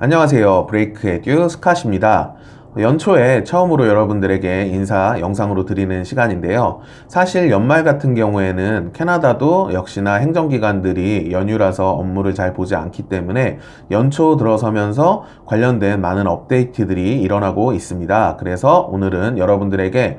안녕하세요. 브레이크 에듀 스캇입니다. 연초에 처음으로 여러분들에게 인사 영상으로 드리는 시간인데요. 사실 연말 같은 경우에는 캐나다도 역시나 행정기관들이 연휴라서 업무를 잘 보지 않기 때문에 연초 들어서면서 관련된 많은 업데이트들이 일어나고 있습니다. 그래서 오늘은 여러분들에게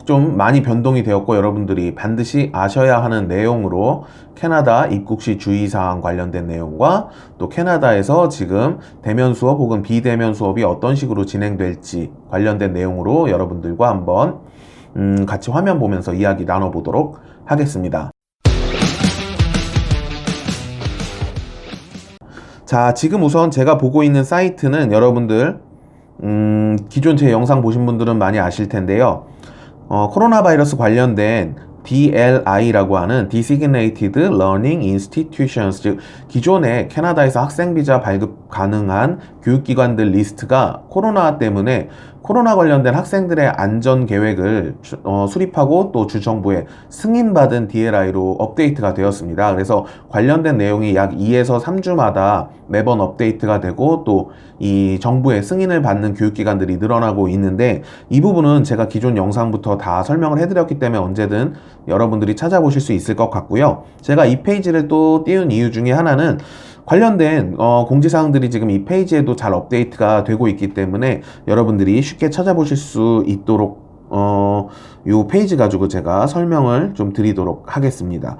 좀 많이 변동이 되었고 여러분들이 반드시 아셔야 하는 내용으로 캐나다 입국 시 주의사항 관련된 내용과 또 캐나다에서 지금 대면 수업 혹은 비대면 수업이 어떤 식으로 진행될지 관련된 내용으로 여러분들과 한번 같이 화면 보면서 이야기 나눠보도록 하겠습니다. 자, 지금 우선 제가 보고 있는 사이트는 여러분들 기존 제 영상 보신 분들은 많이 아실 텐데요. 코로나 바이러스 관련된 DLI라고 하는 Designated Learning Institutions, 즉 기존에 캐나다에서 학생 비자 발급 가능한 교육기관들 리스트가 코로나 때문에 코로나 관련된 학생들의 안전 계획을 수립하고 또 주정부에 승인받은 DLI로 업데이트가 되었습니다. 그래서 관련된 내용이 약 2에서 3주마다 매번 업데이트가 되고 또 이 정부의 승인을 받는 교육기관들이 늘어나고 있는데, 이 부분은 제가 기존 영상부터 다 설명을 해드렸기 때문에 언제든 여러분들이 찾아보실 수 있을 것 같고요. 제가 이 페이지를 또 띄운 이유 중에 하나는 관련된 공지사항들이 지금 이 페이지에도 잘 업데이트가 되고 있기 때문에 여러분들이 쉽게 찾아보실 수 있도록 이 페이지 가지고 제가 설명을 좀 드리도록 하겠습니다.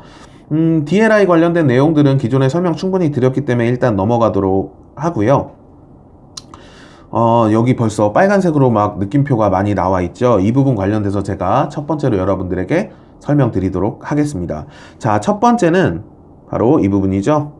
DLI 관련된 내용들은 기존에 설명 충분히 드렸기 때문에 일단 넘어가도록 하고요. 여기 벌써 빨간색으로 막 느낌표가 많이 나와 있죠. 이 부분 관련돼서 제가 첫 번째로 여러분들에게 설명드리도록 하겠습니다. 자, 첫 번째는 바로 이 부분이죠.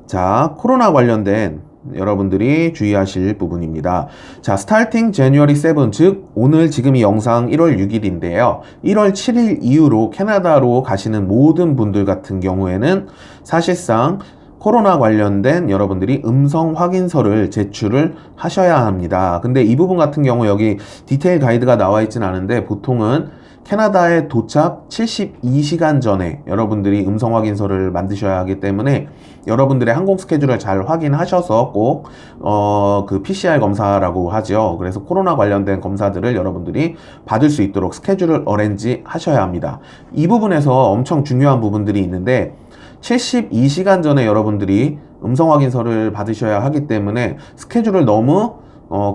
자, 코로나 관련된 여러분들이 주의하실 부분입니다. 자, starting January 7, 즉 오늘 지금 이 영상 1월 6일인데요. 1월 7일 이후로 캐나다로 가시는 모든 분들 같은 경우에는 사실상 코로나 관련된 여러분들이 음성 확인서를 제출을 하셔야 합니다. 근데 이 부분 같은 경우 여기 디테일 가이드가 나와 있진 않은데 보통은 캐나다에 도착 72시간 전에 여러분들이 음성 확인서를 만드셔야 하기 때문에 여러분들의 항공 스케줄을 잘 확인하셔서 꼭 그 PCR 검사라고 하죠. 그래서 코로나 관련된 검사들을 여러분들이 받을 수 있도록 스케줄을 어레인지 하셔야 합니다. 이 부분에서 엄청 중요한 부분들이 있는데 72시간 전에 여러분들이 음성 확인서를 받으셔야 하기 때문에 스케줄을 너무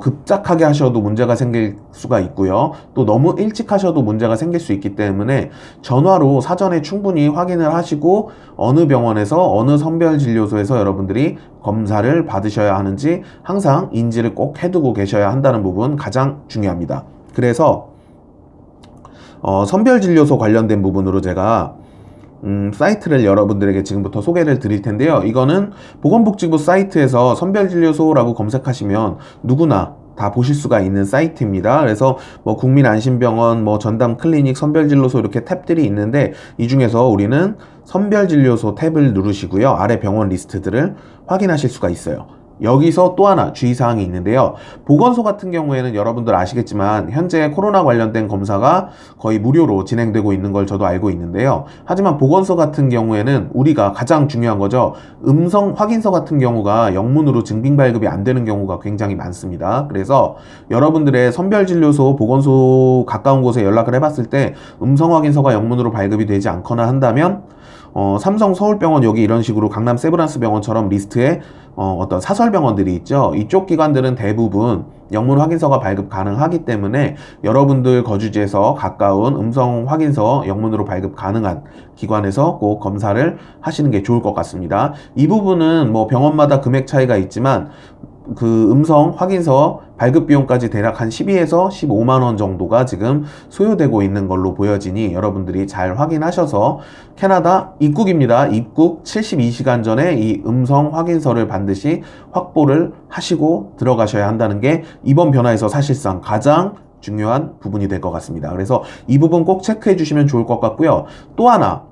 급작하게 하셔도 문제가 생길 수가 있고요. 또 너무 일찍 하셔도 문제가 생길 수 있기 때문에 전화로 사전에 충분히 확인을 하시고 어느 병원에서 어느 선별진료소에서 여러분들이 검사를 받으셔야 하는지 항상 인지를 꼭 해두고 계셔야 한다는 부분 가장 중요합니다. 그래서 선별진료소 관련된 부분으로 제가 사이트를 여러분들에게 지금부터 소개를 드릴 텐데요. 이거는 보건복지부 사이트에서 선별진료소라고 검색하시면 누구나 다 보실 수가 있는 사이트입니다. 그래서 뭐 국민안심병원, 뭐 전담클리닉, 선별진료소 이렇게 탭들이 있는데 이 중에서 우리는 선별진료소 탭을 누르시고요. 아래 병원 리스트들을 확인하실 수가 있어요. 여기서 또 하나 주의사항이 있는데요. 보건소 같은 경우에는 여러분들 아시겠지만 현재 코로나 관련된 검사가 거의 무료로 진행되고 있는 걸 저도 알고 있는데요. 하지만 보건소 같은 경우에는 우리가 가장 중요한 거죠. 음성 확인서 같은 경우가 영문으로 증빙 발급이 안 되는 경우가 굉장히 많습니다. 그래서 여러분들의 선별진료소, 보건소 가까운 곳에 연락을 해봤을 때 음성 확인서가 영문으로 발급이 되지 않거나 한다면 삼성 서울병원 여기 이런 식으로 강남 세브란스 병원처럼 리스트에 어떤 사설병원들이 있죠. 이쪽 기관들은 대부분 영문 확인서가 발급 가능하기 때문에 여러분들 거주지에서 가까운 음성 확인서 영문으로 발급 가능한 기관에서 꼭 검사를 하시는 게 좋을 것 같습니다. 이 부분은 뭐 병원마다 금액 차이가 있지만 그 음성 확인서 발급 비용까지 대략 한 12에서 15만 원 정도가 지금 소요되고 있는 걸로 보여지니 여러분들이 잘 확인하셔서 캐나다 입국입니다. 입국 72시간 전에 이 음성 확인서를 반드시 확보를 하시고 들어가셔야 한다는 게 이번 변화에서 사실상 가장 중요한 부분이 될 것 같습니다. 그래서 이 부분 꼭 체크해 주시면 좋을 것 같고요. 또 하나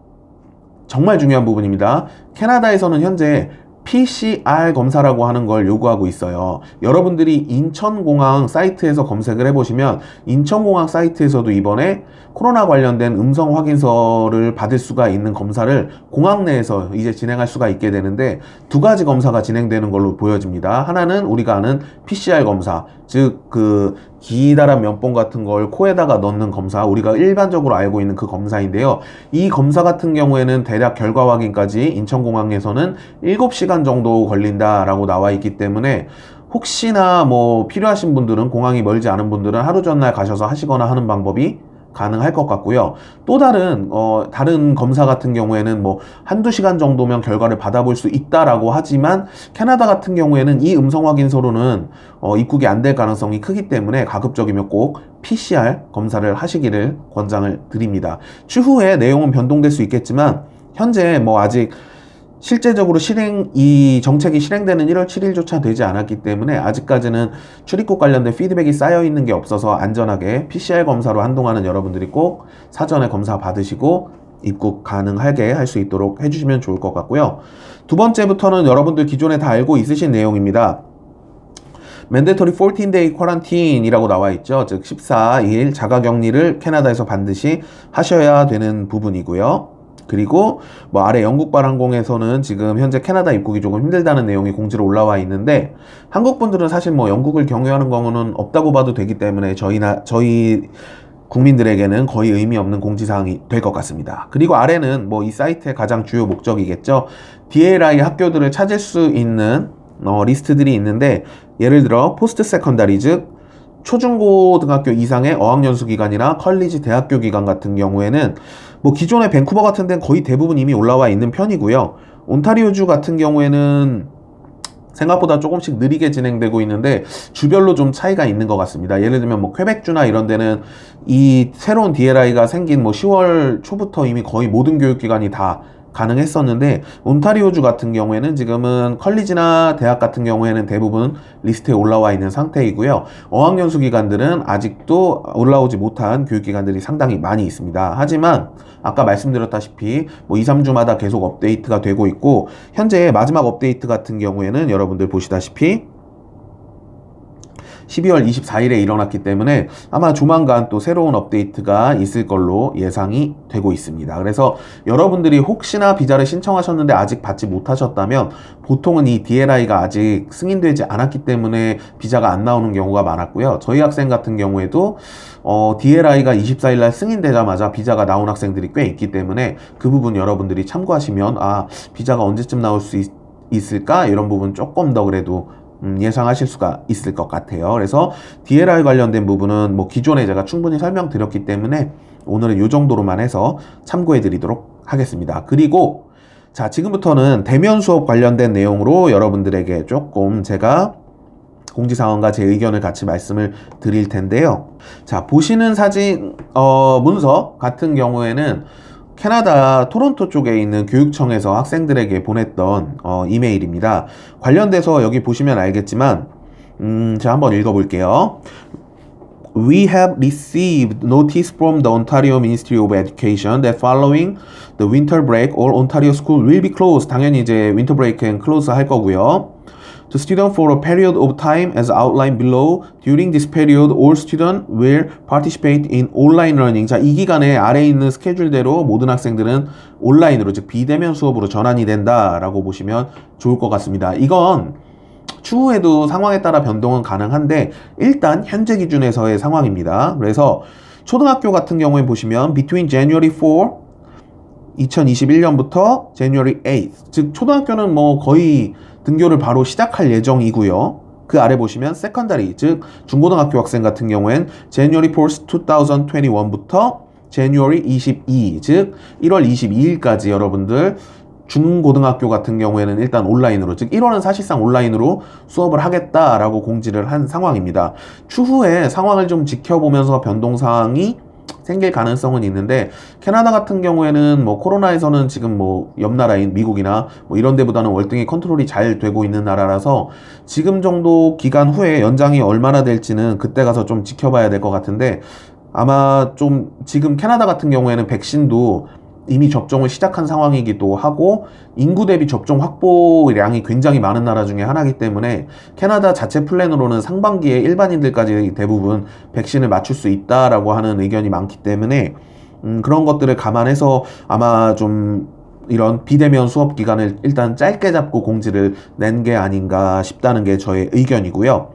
정말 중요한 부분입니다. 캐나다에서는 현재 PCR 검사라고 하는 걸 요구하고 있어요. 여러분들이 인천공항 사이트에서 검색을 해보시면 인천공항 사이트에서도 이번에 코로나 관련된 음성 확인서를 받을 수가 있는 검사를 공항 내에서 이제 진행할 수가 있게 되는데, 두 가지 검사가 진행되는 걸로 보여집니다. 하나는 우리가 아는 PCR 검사, 즉 그 기다란 면봉 같은 걸 코에다가 넣는 검사, 우리가 일반적으로 알고 있는 그 검사인데요. 이 검사 같은 경우에는 대략 결과 확인까지 인천공항에서는 7시간 정도 걸린다라고 나와 있기 때문에, 혹시나 뭐 필요하신 분들은, 공항이 멀지 않은 분들은 하루 전날 가셔서 하시거나 하는 방법이 가능할 것 같고요. 또 다른 검사 같은 경우에는 뭐 한두 시간 정도면 결과를 받아볼 수 있다라고 하지만, 캐나다 같은 경우에는 이 음성 확인서로는 입국이 안 될 가능성이 크기 때문에 가급적이면 꼭 PCR 검사를 하시기를 권장을 드립니다. 추후에 내용은 변동될 수 있겠지만, 현재 뭐 아직 실제적으로 이 정책이 실행되는 1월 7일조차 되지 않았기 때문에 아직까지는 출입국 관련된 피드백이 쌓여 있는 게 없어서, 안전하게 PCR 검사로 한동안은 여러분들이 꼭 사전에 검사 받으시고 입국 가능하게 할 수 있도록 해주시면 좋을 것 같고요. 두 번째부터는 여러분들 기존에 다 알고 있으신 내용입니다. Mandatory 14-day quarantine이라고 나와 있죠. 즉 14일 자가격리를 캐나다에서 반드시 하셔야 되는 부분이고요. 그리고 뭐 아래 영국발 항공에서는 지금 현재 캐나다 입국이 조금 힘들다는 내용이 공지로 올라와 있는데, 한국 분들은 사실 뭐 영국을 경유하는 경우는 없다고 봐도 되기 때문에 저희 국민들에게는 거의 의미 없는 공지사항이 될 것 같습니다. 그리고 아래는 뭐 이 사이트의 가장 주요 목적이겠죠. DLI 학교들을 찾을 수 있는 리스트들이 있는데, 예를 들어 포스트 세컨다리, 즉 초중고등학교 이상의 어학연수 기관이나 컬리지 대학교 기관 같은 경우에는 뭐 기존의 밴쿠버 같은 데는 거의 대부분 이미 올라와 있는 편이고요. 온타리오주 같은 경우에는 생각보다 조금씩 느리게 진행되고 있는데 주별로 좀 차이가 있는 것 같습니다. 예를 들면 뭐 퀘벡주나 이런 데는 이 새로운 DLI가 생긴 뭐 10월 초부터 이미 거의 모든 교육기관이 다 가능했었는데, 온타리오주 같은 경우에는 지금은 컬리지나 대학 같은 경우에는 대부분 리스트에 올라와 있는 상태이고요. 어학연수 기관들은 아직도 올라오지 못한 교육기관들이 상당히 많이 있습니다. 하지만 아까 말씀드렸다시피 뭐 2, 3주마다 계속 업데이트가 되고 있고, 현재 마지막 업데이트 같은 경우에는 여러분들 보시다시피 12월 24일에 일어났기 때문에 아마 조만간 또 새로운 업데이트가 있을 걸로 예상이 되고 있습니다. 그래서 여러분들이 혹시나 비자를 신청하셨는데 아직 받지 못하셨다면, 보통은 이 DLI가 아직 승인되지 않았기 때문에 비자가 안 나오는 경우가 많았고요. 저희 학생 같은 경우에도 DLI가 24일날 승인되자마자 비자가 나온 학생들이 꽤 있기 때문에, 그 부분 여러분들이 참고하시면 비자가 언제쯤 나올 수 있을까? 이런 부분 조금 더 그래도 예상하실 수가 있을 것 같아요. 그래서 DLI 관련된 부분은 뭐 기존에 제가 충분히 설명드렸기 때문에 오늘은 이 정도로만 해서 참고해 드리도록 하겠습니다. 그리고 자, 지금부터는 대면 수업 관련된 내용으로 여러분들에게 조금 제가 공지사항과 제 의견을 같이 말씀을 드릴 텐데요. 자, 보시는 사진 문서 같은 경우에는 캐나다 토론토 쪽에 있는 교육청에서 학생들에게 보냈던 이메일입니다. 관련돼서 여기 보시면 알겠지만 제가 한번 읽어볼게요. We have received notice from the Ontario Ministry of Education that following the winter break, all Ontario schools will be closed. 당연히 이제 winter break은 close 할 거고요. To students for a period of time as outlined below. During this period, all students will participate in online learning. 자, 이 기간에 아래에 있는 스케줄대로 모든 학생들은 온라인으로, 즉 비대면 수업으로 전환이 된다라고 보시면 좋을 것 같습니다. 이건 추후에도 상황에 따라 변동은 가능한데 일단 현재 기준에서의 상황입니다. 그래서 초등학교 같은 경우에 보시면 between January 4, 2021년부터 January 8, 즉 초등학교는 뭐 거의 등교를 바로 시작할 예정이고요. 그 아래 보시면 secondary, 즉 중고등학교 학생 같은 경우엔 January 4th, 2021부터 January 22, 즉 1월 22일까지 여러분들 중고등학교 같은 경우에는 일단 온라인으로, 즉 1월은 사실상 온라인으로 수업을 하겠다라고 공지를 한 상황입니다. 추후에 상황을 좀 지켜보면서 변동사항이 생길 가능성은 있는데, 캐나다 같은 경우에는 뭐 코로나에서는 지금 뭐 옆 나라인 미국이나 뭐 이런 데보다는 월등히 컨트롤이 잘 되고 있는 나라라서 지금 정도 기간 후에 연장이 얼마나 될지는 그때 가서 좀 지켜봐야 될 것 같은데, 아마 좀 지금 캐나다 같은 경우에는 백신도 이미 접종을 시작한 상황이기도 하고 인구 대비 접종 확보량이 굉장히 많은 나라 중에 하나이기 때문에 캐나다 자체 플랜으로는 상반기에 일반인들까지 대부분 백신을 맞출 수 있다라고 하는 의견이 많기 때문에 그런 것들을 감안해서 아마 좀 이런 비대면 수업 기간을 일단 짧게 잡고 공지를 낸 게 아닌가 싶다는 게 저의 의견이고요.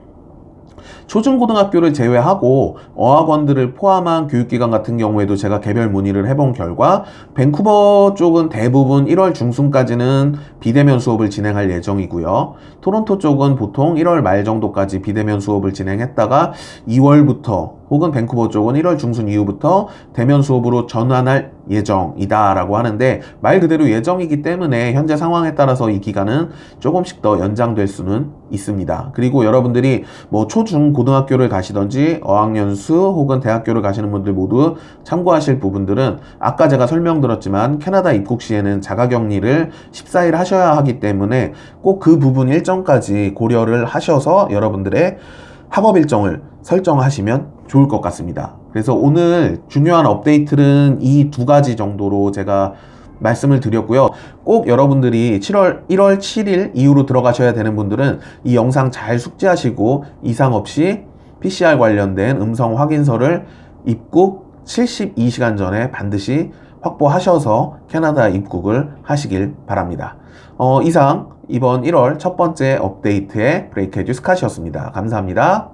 초중고등학교를 제외하고 어학원들을 포함한 교육기관 같은 경우에도 제가 개별 문의를 해본 결과 밴쿠버 쪽은 대부분 1월 중순까지는 비대면 수업을 진행할 예정이고요. 토론토 쪽은 보통 1월 말 정도까지 비대면 수업을 진행했다가 2월부터 혹은 밴쿠버 쪽은 1월 중순 이후부터 대면 수업으로 전환할 예정이다라고 하는데 말 그대로 예정이기 때문에 현재 상황에 따라서 이 기간은 조금씩 더 연장될 수는 있습니다. 그리고 여러분들이 뭐 초중 고등학교를 가시던지 어학연수 혹은 대학교를 가시는 분들 모두 참고하실 부분들은 아까 제가 설명드렸지만 캐나다 입국 시에는 자가격리를 14일 하셔야 하기 때문에 꼭 그 부분 일정까지 고려를 하셔서 여러분들의 학업 일정을 설정하시면 좋을 것 같습니다. 그래서 오늘 중요한 업데이트는 이 두 가지 정도로 제가 말씀을 드렸고요. 꼭 여러분들이 1월 7일 이후로 들어가셔야 되는 분들은 이 영상 잘 숙지하시고 이상 없이 PCR 관련된 음성 확인서를 입국 72시간 전에 반드시 확보하셔서 캐나다 입국을 하시길 바랍니다. 이상 이번 1월 첫 번째 업데이트의 브레이크헤드 스캇이었습니다. 감사합니다.